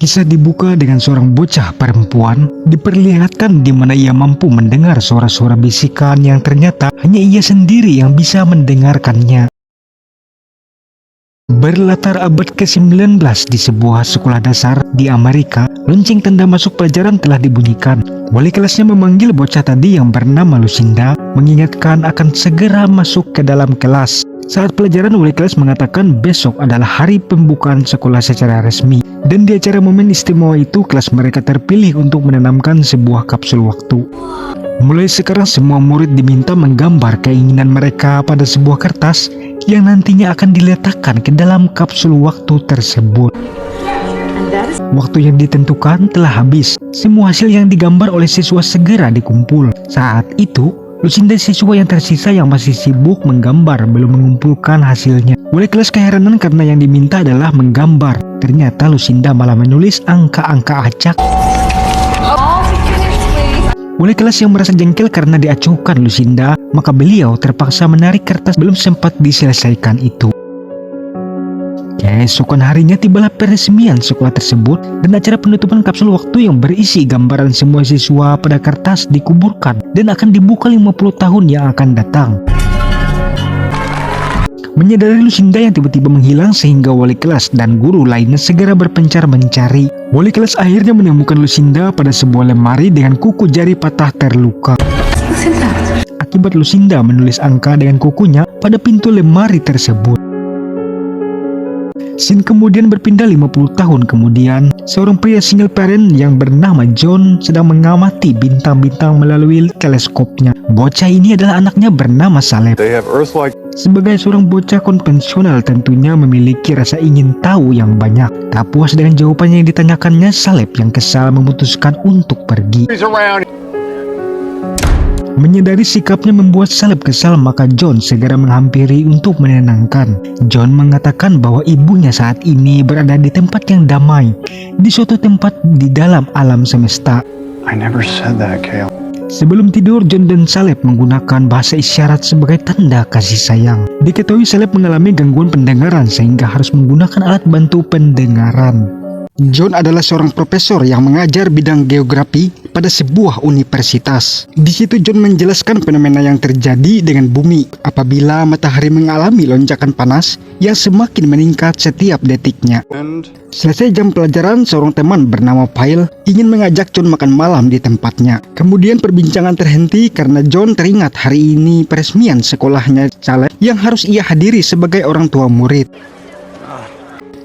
Kisah dibuka dengan seorang bocah perempuan diperlihatkan di mana ia mampu mendengar suara-suara bisikan yang ternyata hanya ia sendiri yang bisa mendengarkannya. Berlatar abad ke-19 di sebuah sekolah dasar di Amerika, lonceng tanda masuk pelajaran telah dibunyikan. Wali kelasnya memanggil bocah tadi yang bernama Lucinda, mengingatkan akan segera masuk ke dalam kelas. Saat pelajaran, wali kelas mengatakan besok adalah hari pembukaan sekolah secara resmi. Dan di acara momen istimewa itu, kelas mereka terpilih untuk menanamkan sebuah kapsul waktu. Mulai sekarang semua murid diminta menggambar keinginan mereka pada sebuah kertas yang nantinya akan diletakkan ke dalam kapsul waktu tersebut. Waktu yang ditentukan telah habis. Semua hasil yang digambar oleh siswa segera dikumpul. Saat itu, Lucinda, siswa yang tersisa yang masih sibuk menggambar, belum mengumpulkan hasilnya. Wali kelas keheranan karena yang diminta adalah menggambar. Ternyata Lucinda malah menulis angka-angka acak. Wali kelas yang merasa jengkel karena diacuhkan Lucinda, maka beliau terpaksa menarik kertas belum sempat diselesaikan itu. Keesokan harinya tibalah peresmian sekolah tersebut dan acara penutupan kapsul waktu yang berisi gambaran semua siswa pada kertas dikuburkan dan akan dibuka 50 tahun yang akan datang. Menyadari Lucinda yang tiba-tiba menghilang sehingga wali kelas dan guru lainnya segera berpencar mencari. Wali kelas akhirnya menemukan Lucinda pada sebuah lemari dengan kuku jari patah terluka. Akibat Lucinda menulis angka dengan kukunya pada pintu lemari tersebut. Scene kemudian berpindah 50 tahun kemudian, seorang pria single parent yang bernama John sedang mengamati bintang-bintang melalui teleskopnya. Bocah ini adalah anaknya bernama Caleb. Sebagai seorang bocah konvensional tentunya memiliki rasa ingin tahu yang banyak. Tak puas dengan jawabannya yang ditanyakannya, Caleb yang kesal memutuskan untuk pergi. Menyadari sikapnya membuat Caleb kesal, maka John segera menghampiri untuk menenangkan. John mengatakan bahwa ibunya saat ini berada di tempat yang damai, di suatu tempat di dalam alam semesta. I never said that, Kale. Sebelum tidur, John dan Caleb menggunakan bahasa isyarat sebagai tanda kasih sayang. Diketahui Caleb mengalami gangguan pendengaran sehingga harus menggunakan alat bantu pendengaran. John adalah seorang profesor yang mengajar bidang geografi pada sebuah universitas. Di situ John menjelaskan fenomena yang terjadi dengan bumi apabila matahari mengalami lonjakan panas yang semakin meningkat setiap detiknya. Selesai jam pelajaran, seorang teman bernama Phil ingin mengajak John makan malam di tempatnya. Kemudian perbincangan terhenti karena John teringat hari ini peresmian sekolahnya Caleb yang harus ia hadiri sebagai orang tua murid.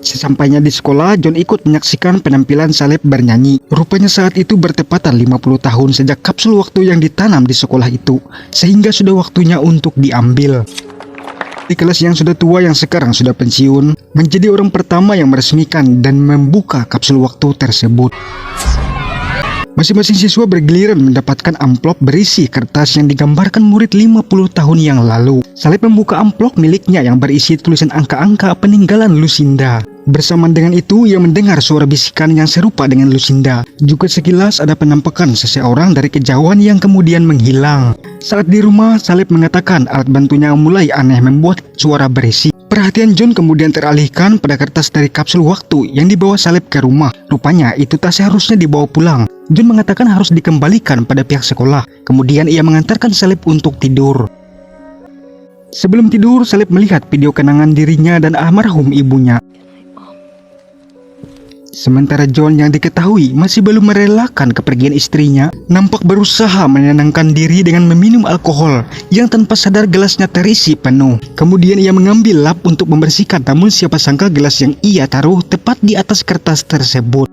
Sesampainya di sekolah, John ikut menyaksikan penampilan Caleb bernyanyi. Rupanya saat itu bertepatan 50 tahun sejak kapsul waktu yang ditanam di sekolah itu, sehingga sudah waktunya untuk diambil. Di kelas yang sudah tua yang sekarang sudah pensiun, menjadi orang pertama yang meresmikan dan membuka kapsul waktu tersebut. Masing-masing siswa bergiliran mendapatkan amplop berisi kertas yang digambarkan murid 50 tahun yang lalu. Caleb membuka amplop miliknya yang berisi tulisan angka-angka peninggalan Lucinda. Bersamaan dengan itu, ia mendengar suara bisikan yang serupa dengan Lucinda. Juga sekilas ada penampakan seseorang dari kejauhan yang kemudian menghilang. Saat di rumah, Caleb mengatakan alat bantunya mulai aneh membuat suara berisik. Perhatian John kemudian teralihkan pada kertas dari kapsul waktu yang dibawa Caleb ke rumah. Rupanya itu tak seharusnya dibawa pulang. John mengatakan harus dikembalikan pada pihak sekolah. Kemudian ia mengantarkan Caleb untuk tidur. Sebelum tidur, Caleb melihat video kenangan dirinya dan almarhum ibunya. Sementara John yang diketahui masih belum merelakan kepergian istrinya, nampak berusaha menenangkan diri dengan meminum alkohol yang tanpa sadar gelasnya terisi penuh. Kemudian ia mengambil lap untuk membersihkan, namun siapa sangka gelas yang ia taruh tepat di atas kertas tersebut.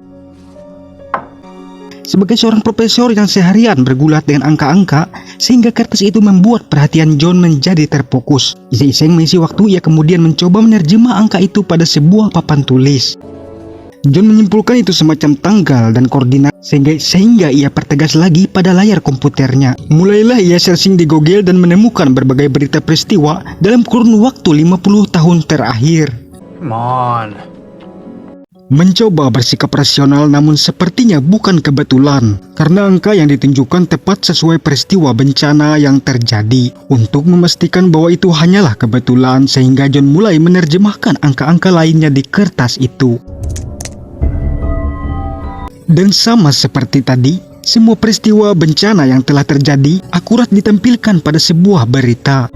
Sebagai seorang profesor yang seharian bergulat dengan angka-angka, sehingga kertas itu membuat perhatian John menjadi terfokus. Iseng-iseng mengisi waktu, ia kemudian mencoba menerjemah angka itu pada sebuah papan tulis. John menyimpulkan itu semacam tanggal dan koordinat sehingga ia pertegas lagi pada layar komputernya. Mulailah ia searching di Google dan menemukan berbagai berita peristiwa dalam kurun waktu 50 tahun terakhir. Come on. Mencoba bersikap rasional, namun sepertinya bukan kebetulan karena angka yang ditunjukkan tepat sesuai peristiwa bencana yang terjadi. Untuk memastikan bahwa itu hanyalah kebetulan, sehingga John mulai menerjemahkan angka-angka lainnya di kertas itu. Dan sama seperti tadi, semua peristiwa bencana yang telah terjadi akurat ditampilkan pada sebuah berita.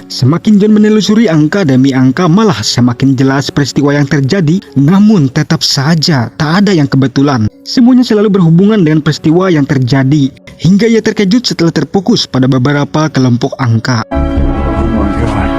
Semakin John menelusuri angka demi angka, malah semakin jelas peristiwa yang terjadi. Namun tetap saja tak ada yang kebetulan. Semuanya selalu berhubungan dengan peristiwa yang terjadi. Hingga ia terkejut setelah terfokus pada beberapa kelompok angka. Oh my God.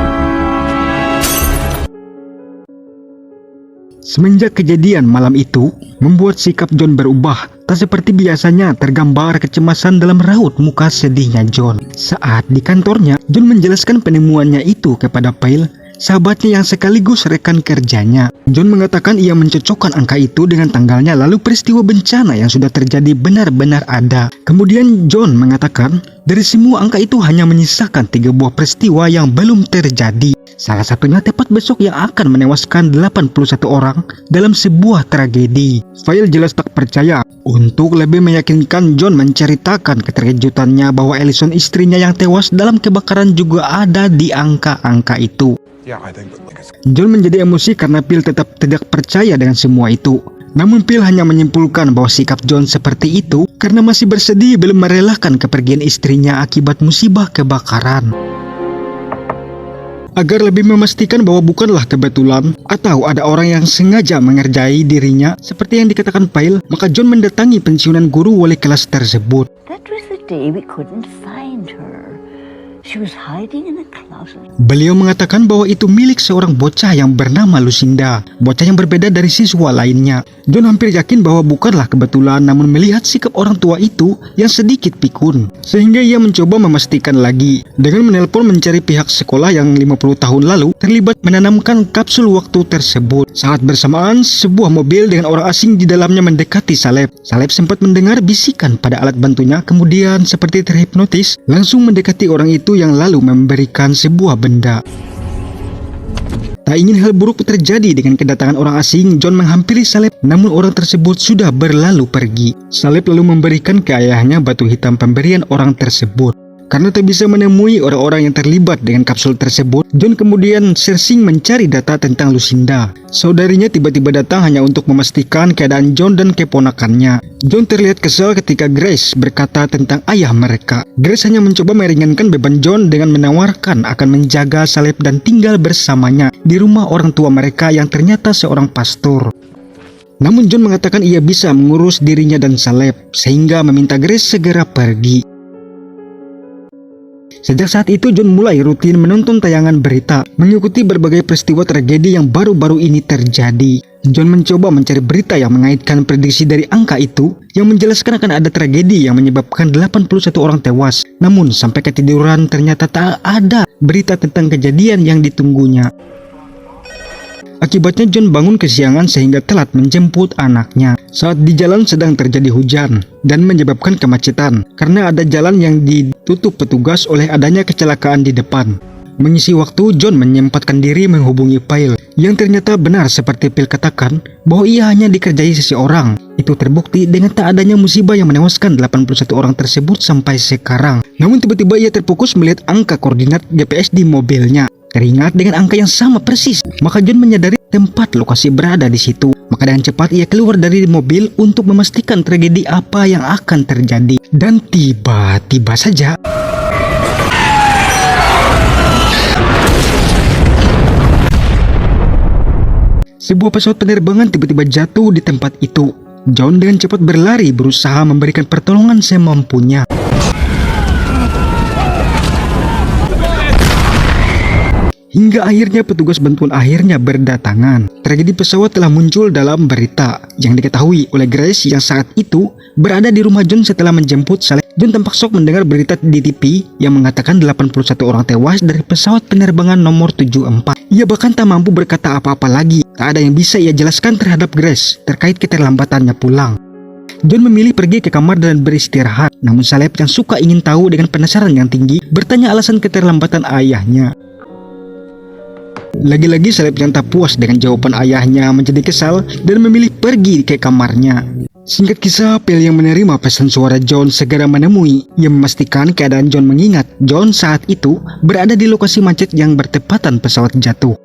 Semenjak kejadian malam itu, membuat sikap John berubah. Tak seperti biasanya tergambar kecemasan dalam raut muka sedihnya John. Saat di kantornya, John menjelaskan penemuannya itu kepada Pale, sahabatnya yang sekaligus rekan kerjanya. John mengatakan ia mencocokkan angka itu dengan tanggalnya, lalu peristiwa bencana yang sudah terjadi benar-benar ada. Kemudian John mengatakan, dari semua angka itu hanya menyisakan 3 buah peristiwa yang belum terjadi. Salah satunya tepat besok yang akan menewaskan 81 orang dalam sebuah tragedi. Pale jelas tak percaya. Untuk lebih meyakinkan, John menceritakan keterkejutannya bahwa Allison, istrinya yang tewas dalam kebakaran, juga ada di angka-angka itu. John menjadi emosi karena Pale tetap tidak percaya dengan semua itu. Namun Pale hanya menyimpulkan bahwa sikap John seperti itu karena masih bersedih belum merelakan kepergian istrinya akibat musibah kebakaran. Agar lebih memastikan bahwa bukanlah kebetulan atau ada orang yang sengaja mengerjai dirinya seperti yang dikatakan Pale, maka John mendatangi pensiunan guru wali kelas tersebut. That was the day we couldn't find her. She was hiding in a closet. Beliau mengatakan bahwa itu milik seorang bocah yang bernama Lucinda, bocah yang berbeda dari siswa lainnya. John hampir yakin bahwa bukanlah kebetulan, namun melihat sikap orang tua itu yang sedikit pikun, sehingga ia mencoba memastikan lagi dengan menelpon mencari pihak sekolah yang 50 tahun lalu terlibat menanamkan kapsul waktu tersebut. Saat bersamaan, sebuah mobil dengan orang asing di dalamnya mendekati Saleb. Saleb sempat mendengar bisikan pada alat bantunya, kemudian seperti terhipnotis langsung mendekati orang itu yang lalu memberikan sebuah benda. Tak ingin hal buruk terjadi dengan kedatangan orang asing, John menghampiri Saleb, namun orang tersebut sudah berlalu pergi. Saleb lalu memberikan ke ayahnya batu hitam pemberian orang tersebut. Karena tak bisa menemui orang-orang yang terlibat dengan kapsul tersebut, John kemudian searching mencari data tentang Lucinda. Saudarinya tiba-tiba datang hanya untuk memastikan keadaan John dan keponakannya. John terlihat kesal ketika Grace berkata tentang ayah mereka. Grace hanya mencoba meringankan beban John dengan menawarkan akan menjaga Saleb dan tinggal bersamanya di rumah orang tua mereka yang ternyata seorang pastor. Namun John mengatakan ia bisa mengurus dirinya dan Saleb, sehingga meminta Grace segera pergi. Sejak saat itu John mulai rutin menonton tayangan berita, mengikuti berbagai peristiwa tragedi yang baru-baru ini terjadi. John mencoba mencari berita yang mengaitkan prediksi dari angka itu yang menjelaskan akan ada tragedi yang menyebabkan 81 orang tewas. Namun sampai ketiduran ternyata tak ada berita tentang kejadian yang ditunggunya. Akibatnya John bangun kesiangan sehingga telat menjemput anaknya. Saat di jalan sedang terjadi hujan dan menyebabkan kemacetan karena ada jalan yang ditutup petugas oleh adanya kecelakaan di depan. Mengisi waktu, John menyempatkan diri menghubungi Pale, yang ternyata benar seperti Pale katakan bahwa ia hanya dikerjai seseorang. Itu terbukti dengan tak adanya musibah yang menewaskan 81 orang tersebut sampai sekarang. Namun tiba-tiba ia terfokus melihat angka koordinat GPS di mobilnya. Teringat dengan angka yang sama persis, maka John menyadari tempat lokasi berada di situ. Maka dengan cepat ia keluar dari mobil untuk memastikan tragedi apa yang akan terjadi. Dan tiba-tiba saja sebuah pesawat penerbangan tiba-tiba jatuh di tempat itu. John dengan cepat berlari berusaha memberikan pertolongan semampunya. Hingga akhirnya petugas bantuan akhirnya berdatangan. Tragedi pesawat telah muncul dalam berita yang diketahui oleh Grace yang saat itu berada di rumah John setelah menjemput Saleh. John tampak shock mendengar berita di TV yang mengatakan 81 orang tewas dari pesawat penerbangan nomor 74. Ia bahkan tak mampu berkata apa-apa lagi. Tak ada yang bisa ia jelaskan terhadap Grace terkait keterlambatannya pulang. John memilih pergi ke kamar dan beristirahat. Namun Saleh yang suka ingin tahu dengan penasaran yang tinggi bertanya alasan keterlambatan ayahnya. Lagi-lagi Saleb yang tak puas dengan jawaban ayahnya menjadi kesal dan memilih pergi ke kamarnya. Singkat kisah, Pale yang menerima pesan suara John segera menemui. Ia memastikan keadaan John mengingat John saat itu berada di lokasi macet yang bertepatan pesawat jatuh.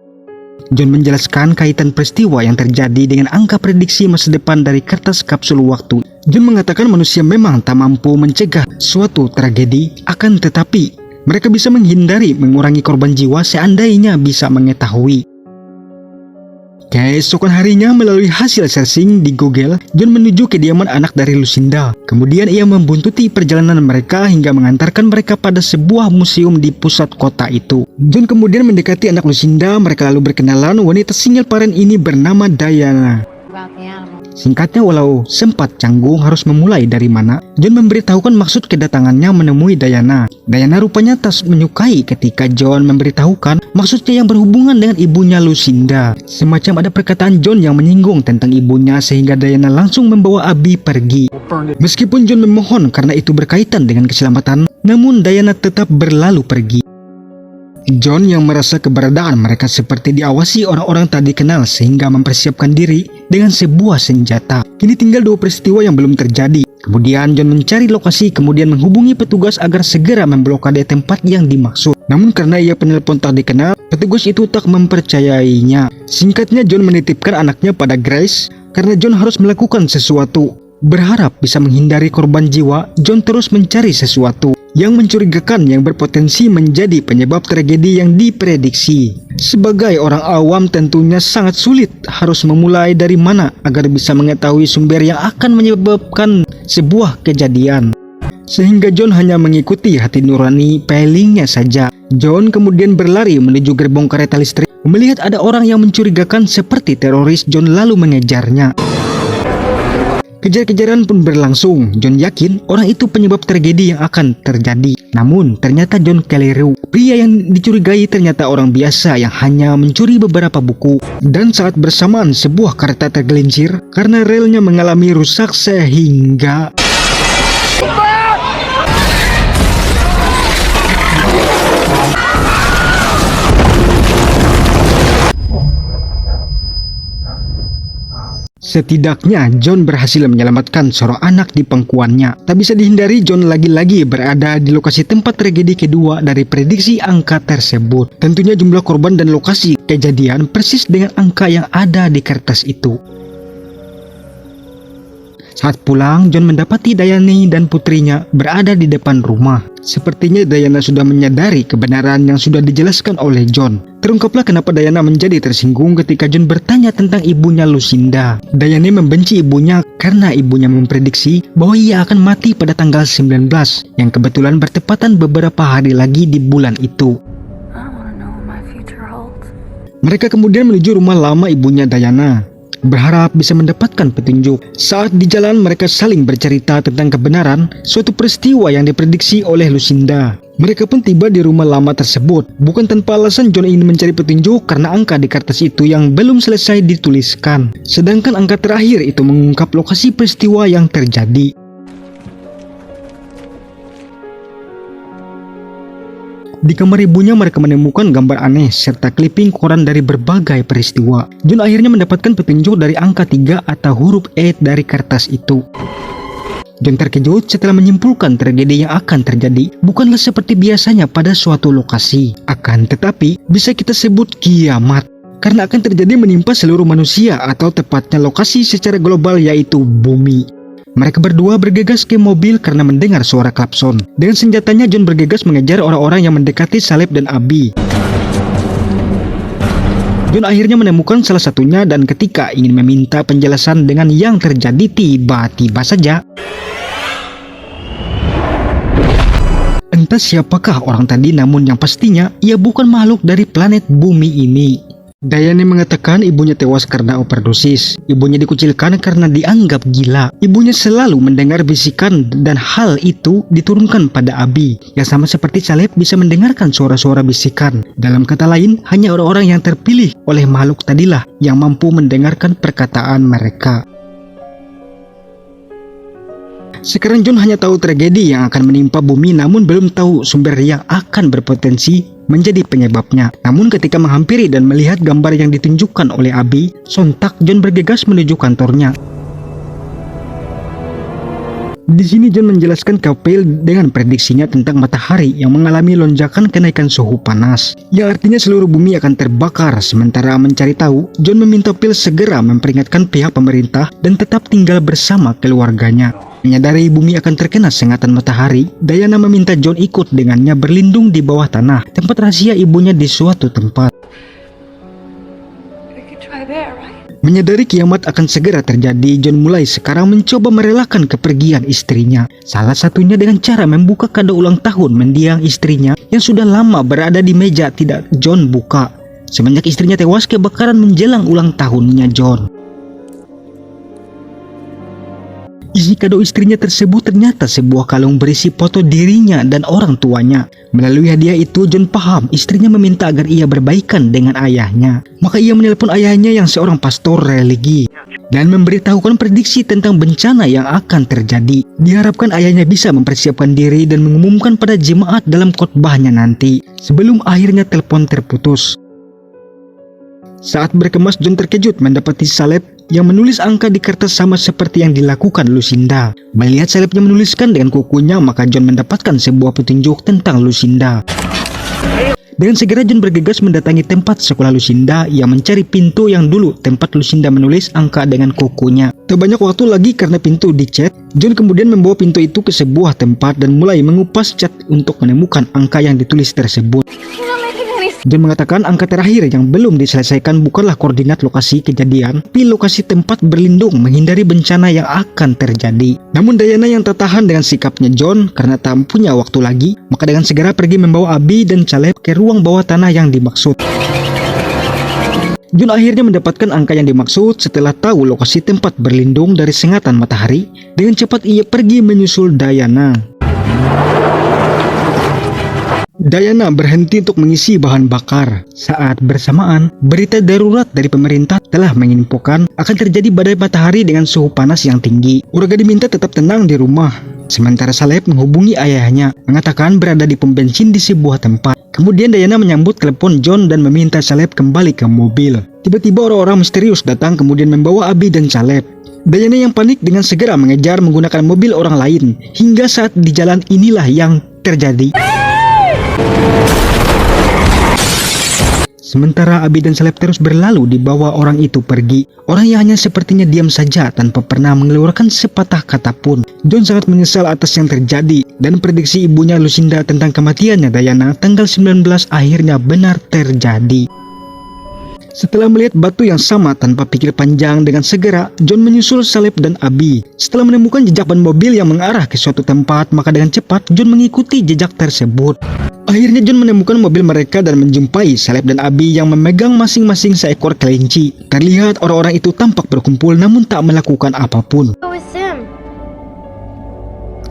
John menjelaskan kaitan peristiwa yang terjadi dengan angka prediksi masa depan dari kertas kapsul waktu. John mengatakan manusia memang tak mampu mencegah suatu tragedi, akan tetapi mereka bisa menghindari mengurangi korban jiwa seandainya bisa mengetahui. Keesokan harinya, melalui hasil searching di Google, John menuju kediaman anak dari Lucinda. Kemudian ia membuntuti perjalanan mereka hingga mengantarkan mereka pada sebuah museum di pusat kota itu. John kemudian mendekati anak Lucinda. Mereka lalu berkenalan. Wanita single parent ini bernama Diana. Singkatnya, walau sempat canggung harus memulai dari mana, John memberitahukan maksud kedatangannya menemui Diana. Diana rupanya tak menyukai ketika John memberitahukan maksudnya yang berhubungan dengan ibunya Lucinda. Semacam ada perkataan John yang menyinggung tentang ibunya sehingga Diana langsung membawa Abby pergi. Meskipun John memohon karena itu berkaitan dengan keselamatan, namun Diana tetap berlalu pergi. John yang merasa keberadaan mereka seperti diawasi orang-orang tak dikenal sehingga mempersiapkan diri dengan sebuah senjata. Kini tinggal 2 peristiwa yang belum terjadi. Kemudian John mencari lokasi kemudian menghubungi petugas agar segera memblokade tempat yang dimaksud. Namun karena ia penelpon tak dikenal, petugas itu tak mempercayainya. Singkatnya, John menitipkan anaknya pada Grace karena John harus melakukan sesuatu. Berharap bisa menghindari korban jiwa, John terus mencari sesuatu yang mencurigakan yang berpotensi menjadi penyebab tragedi yang diprediksi. Sebagai orang awam tentunya sangat sulit harus memulai dari mana agar bisa mengetahui sumber yang akan menyebabkan sebuah kejadian. Sehingga John hanya mengikuti hati nurani pelingnya saja. John kemudian berlari menuju gerbong kereta listrik. Melihat ada orang yang mencurigakan seperti teroris, John lalu mengejarnya. Kejar-kejaran pun berlangsung. John yakin orang itu penyebab tragedi yang akan terjadi. Namun ternyata John keliru. Pria yang dicurigai ternyata orang biasa yang hanya mencuri beberapa buku. Dan saat bersamaan sebuah kereta tergelincir karena relnya mengalami rusak sehingga setidaknya John berhasil menyelamatkan seorang anak di pangkuannya. Tak bisa dihindari, John lagi-lagi berada di lokasi tempat tragedi kedua dari prediksi angka tersebut. Tentunya jumlah korban dan lokasi kejadian persis dengan angka yang ada di kertas itu. Saat pulang, John mendapati Diana dan putrinya berada di depan rumah. Sepertinya Diana sudah menyadari kebenaran yang sudah dijelaskan oleh John. Terungkaplah kenapa Diana menjadi tersinggung ketika John bertanya tentang ibunya Lucinda. Diana membenci ibunya karena ibunya memprediksi bahwa ia akan mati pada tanggal 19 yang kebetulan bertepatan beberapa hari lagi di bulan itu. Mereka kemudian menuju rumah lama ibunya Diana, berharap bisa mendapatkan petunjuk. Saat di jalan mereka saling bercerita tentang kebenaran suatu peristiwa yang diprediksi oleh Lucinda. Mereka pun tiba di rumah lama tersebut. Bukan tanpa alasan John ingin mencari petunjuk karena angka di kertas itu yang belum selesai dituliskan. Sedangkan angka terakhir itu mengungkap lokasi peristiwa yang terjadi. Di kamar ibunya mereka menemukan gambar aneh serta clipping koran dari berbagai peristiwa. John akhirnya mendapatkan petunjuk dari angka 3 atau huruf E dari kertas itu. John terkejut setelah menyimpulkan tragedi yang akan terjadi bukanlah seperti biasanya pada suatu lokasi. Akan tetapi bisa kita sebut kiamat, karena akan terjadi menimpa seluruh manusia atau tepatnya lokasi secara global yaitu bumi. Mereka berdua bergegas ke mobil karena mendengar suara klakson. Dengan senjatanya John bergegas mengejar orang-orang yang mendekati Caleb dan Abby. John akhirnya menemukan salah satunya dan ketika ingin meminta penjelasan dengan yang terjadi, tiba-tiba saja entah siapakah orang tadi, namun yang pastinya ia bukan makhluk dari planet bumi ini. Diana mengatakan ibunya tewas karena overdosis. Ibunya dikucilkan karena dianggap gila. Ibunya selalu mendengar bisikan dan hal itu diturunkan pada Abby, yang sama seperti Caleb bisa mendengarkan suara-suara bisikan. Dalam kata lain, hanya orang-orang yang terpilih oleh makhluk tadilah yang mampu mendengarkan perkataan mereka. Sekarang John hanya tahu tragedi yang akan menimpa bumi, namun belum tahu sumber yang akan berpotensi menjadi penyebabnya. Namun ketika menghampiri dan melihat gambar yang ditunjukkan oleh Abby, sontak John bergegas menuju kantornya. Di sini John menjelaskan ke Pale dengan prediksinya tentang matahari yang mengalami lonjakan kenaikan suhu panas, yang artinya seluruh bumi akan terbakar. Sementara mencari tahu, John meminta Pale segera memperingatkan pihak pemerintah dan tetap tinggal bersama keluarganya. Menyadari bumi akan terkena sengatan matahari, Diana meminta John ikut dengannya berlindung di bawah tanah, tempat rahasia ibunya di suatu tempat. Menyadari kiamat akan segera terjadi, John mulai sekarang mencoba merelakan kepergian istrinya. Salah satunya dengan cara membuka kado ulang tahun mendiang istrinya yang sudah lama berada di meja tidak John buka. Semenjak istrinya tewas kebakaran menjelang ulang tahunnya John. Isi kado istrinya tersebut ternyata sebuah kalung berisi foto dirinya dan orang tuanya. Melalui hadiah itu, John paham istrinya meminta agar ia berbaikan dengan ayahnya. Maka ia menelpon ayahnya yang seorang pastor religi dan memberitahukan prediksi tentang bencana yang akan terjadi. Diharapkan ayahnya bisa mempersiapkan diri dan mengumumkan pada jemaat dalam khotbahnya nanti, sebelum akhirnya telepon terputus. Saat berkemas, John terkejut mendapati salep yang menulis angka di kertas sama seperti yang dilakukan Lucinda. Melihat salebnya menuliskan dengan kukunya, maka John mendapatkan sebuah petunjuk tentang Lucinda. Dengan segera John bergegas mendatangi tempat sekolah Lucinda. Ia mencari pintu yang dulu tempat Lucinda menulis angka dengan kukunya. Tak banyak waktu lagi karena pintu dicat. John kemudian membawa pintu itu ke sebuah tempat dan mulai mengupas cat untuk menemukan angka yang ditulis tersebut. John mengatakan angka terakhir yang belum diselesaikan bukanlah koordinat lokasi kejadian, tapi lokasi tempat berlindung menghindari bencana yang akan terjadi. Namun Diana yang tak tahan dengan sikapnya John karena tak punya waktu lagi, maka dengan segera pergi membawa Abby dan Caleb ke ruang bawah tanah yang dimaksud. John akhirnya mendapatkan angka yang dimaksud setelah tahu lokasi tempat berlindung dari sengatan matahari. Dengan cepat ia pergi menyusul Diana. Diana berhenti untuk mengisi bahan bakar. Saat bersamaan, berita darurat dari pemerintah telah menginfokan akan terjadi badai matahari dengan suhu panas yang tinggi. Warga diminta tetap tenang di rumah. Sementara Caleb menghubungi ayahnya, mengatakan berada di pom bensin di sebuah tempat. Kemudian Diana menyambut telepon John dan meminta Caleb kembali ke mobil. Tiba-tiba orang-orang misterius datang kemudian membawa Abby dan Caleb. Diana yang panik dengan segera mengejar menggunakan mobil orang lain. Hingga saat di jalan inilah yang terjadi. Sementara Abby dan Caleb terus berlalu di bawah orang itu pergi. Orang yang hanya sepertinya diam saja tanpa pernah mengeluarkan sepatah kata pun. John sangat menyesal atas yang terjadi dan prediksi ibunya Lucinda tentang kematiannya Diana tanggal 19 akhirnya benar terjadi. Setelah melihat batu yang sama tanpa pikir panjang, dengan segera John menyusul Caleb dan Abby. Setelah menemukan jejak ban mobil yang mengarah ke suatu tempat, maka dengan cepat John mengikuti jejak tersebut. Akhirnya John menemukan mobil mereka dan menjumpai Caleb dan Abby yang memegang masing-masing seekor kelinci. Terlihat orang-orang itu tampak berkumpul namun tak melakukan apapun.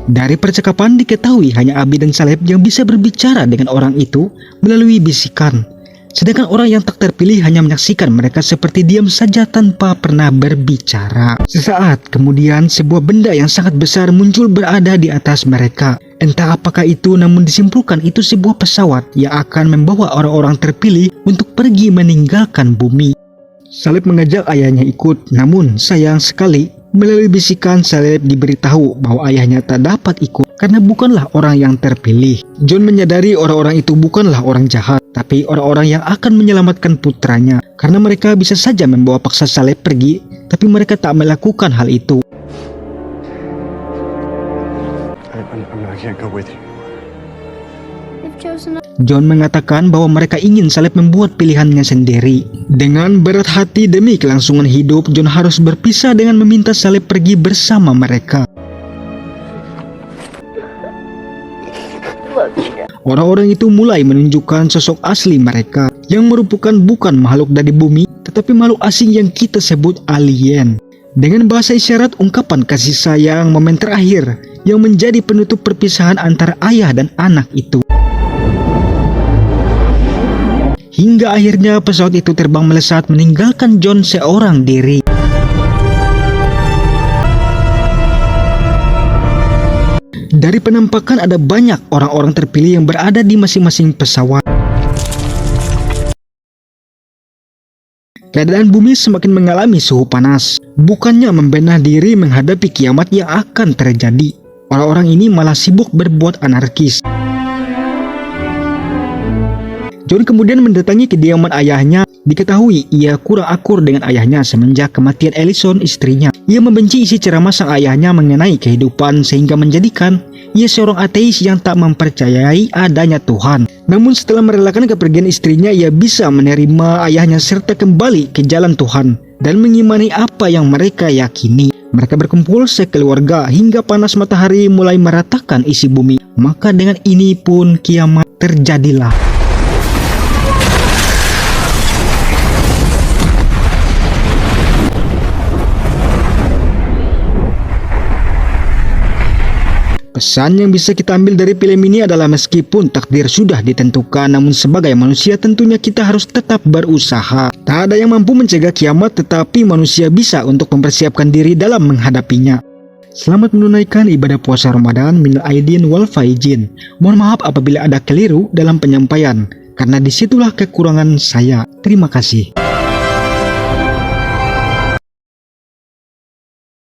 Dari percakapan diketahui hanya Abby dan Caleb yang bisa berbicara dengan orang itu melalui bisikan. Sedangkan orang yang tak terpilih hanya menyaksikan mereka seperti diam saja tanpa pernah berbicara. Sesaat kemudian sebuah benda yang sangat besar muncul berada di atas mereka. Entah apakah itu, namun disimpulkan itu sebuah pesawat yang akan membawa orang-orang terpilih untuk pergi meninggalkan bumi. Caleb mengajak ayahnya ikut, namun sayang sekali melalui bisikan Caleb diberitahu bahwa ayahnya tak dapat ikut karena bukanlah orang yang terpilih. John menyadari orang-orang itu bukanlah orang jahat, tapi orang-orang yang akan menyelamatkan putranya. Karena mereka bisa saja membawa paksa Caleb pergi, tapi mereka tak melakukan hal itu. I can't go with you. John mengatakan bahwa mereka ingin Caleb membuat pilihannya sendiri. Dengan berat hati demi kelangsungan hidup, John harus berpisah dengan meminta Caleb pergi bersama mereka. Orang-orang itu mulai menunjukkan sosok asli mereka, yang merupakan bukan makhluk dari bumi, tetapi makhluk asing yang kita sebut alien. Dengan bahasa isyarat, ungkapan kasih sayang momen terakhir yang menjadi penutup perpisahan antara ayah dan anak itu. Hingga akhirnya pesawat itu terbang melesat meninggalkan John seorang diri. Dari penampakan ada banyak orang-orang terpilih yang berada di masing-masing pesawat. Keadaan bumi semakin mengalami suhu panas. Bukannya membenah diri menghadapi kiamat yang akan terjadi, Orang-orang ini malah sibuk berbuat anarkis. John kemudian mendatangi kediaman ayahnya. Diketahui ia kurang akur dengan ayahnya semenjak kematian Ellison istrinya. Ia membenci isi ceramah sang ayahnya mengenai kehidupan sehingga menjadikan ia seorang ateis yang tak mempercayai adanya Tuhan. Namun setelah merelakan kepergian istrinya, ia bisa menerima ayahnya serta kembali ke jalan Tuhan dan mengimani apa yang mereka yakini. Mereka berkumpul sekeluarga hingga panas matahari mulai meratakan isi bumi. Maka dengan ini pun kiamat terjadilah. Pesan yang bisa kita ambil dari film ini adalah meskipun takdir sudah ditentukan, namun sebagai manusia tentunya kita harus tetap berusaha. Tak ada yang mampu mencegah kiamat, tetapi manusia bisa untuk mempersiapkan diri dalam menghadapinya. Selamat menunaikan ibadah puasa Ramadan minal aidin wal faizin. Mohon maaf apabila ada keliru dalam penyampaian, karena disitulah kekurangan saya. Terima kasih.